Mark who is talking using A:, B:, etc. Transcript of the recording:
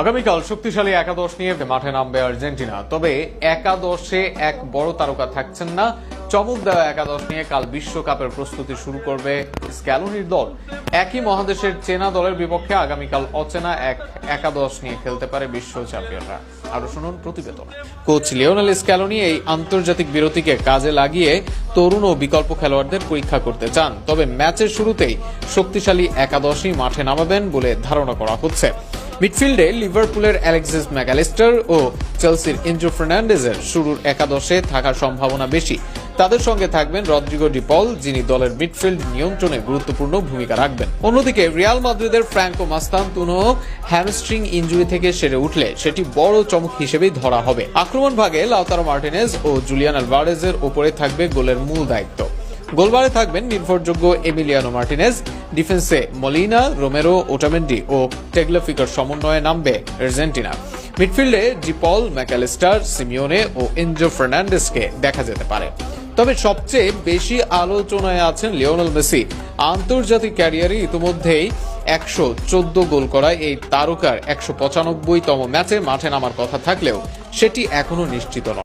A: আগামীকাল শক্তিশালী একাদশ নিয়ে মাঠে নামবে আর্জেন্টিনা। তবে একাদশে এক বড় তারকা থাকছেন না। চমক দেওয়া একাদশ নিয়ে কাল বিশ্বকাপের প্রস্তুতি শুরু করবে স্ক্যালোনির দল। একই মহাদেশের চেনা দলের বিপক্ষে আগামীকাল অচেনা এক একাদশ নিয়ে খেলতে পারে বিশ্ব চ্যাম্পিয়নরা। আরো শুনুন প্রতিবেদন। কোচ লিওনেল স্ক্যালোনি এই আন্তর্জাতিক বিরতিকে কাজে লাগিয়ে তরুণ ও বিকল্প খেলোয়াড়দের পরীক্ষা করতে চান। তবে ম্যাচের শুরুতেই শক্তিশালী একাদশই মাঠে নামাবেন বলে ধারণা করা হচ্ছে। মিডফিল্ডে লিভারপুলের অ্যালেক্সিস ম্যাকঅ্যালিস্টার ও চেলসির এনজো ফার্নান্ডেজের শুরুর একাদশে থাকার সম্ভাবনা বেশি। তাদের সঙ্গে থাকবেন রদ্রিগো ডি পল, যিনি দলের মিডফিল্ড নিয়ন্ত্রণে গুরুত্বপূর্ণ ভূমিকা রাখবেন। অন্যদিকে রিয়াল মাদ্রিদের ফ্র্যাঙ্কো মাস্তান্তুনো হ্যামস্ট্রিং ইনজুরি থেকে সেরে উঠলে সেটি বড় চমক হিসেবেই ধরা হবে। আক্রমণ ভাগে লাউতারো মার্টিনেজ ও জুলিয়ান আলভারেজের ওপরে থাকবে গোলের মূল দায়িত্ব। গোলবারে থাকবেন নির্ভরযোগ্য এমিলিয়ানো মার্টিনেজ। ডিফেন্সে মলিনা, রোমেরো, ওটামেন্ডি ও টেগলাফিকার সমন্বয়ে নামবে আর্জেন্টিনা। মিডফিল্ডে ডিপল, ম্যাকঅ্যালিস্টার, সিমিওনে ও এনজো ফার্নান্ডেজকে দেখা যেতে পারে। তবে সবচেয়ে বেশি আলোচনায় আছেন লিওনেল মেসি। আন্তর্জাতিক ক্যারিয়ারে ইতিমধ্যেই 114 গোল করা এই তারকার 195তম ম্যাচে মাঠে নামার কথা থাকলেও সেটি এখনো নিশ্চিত নয়।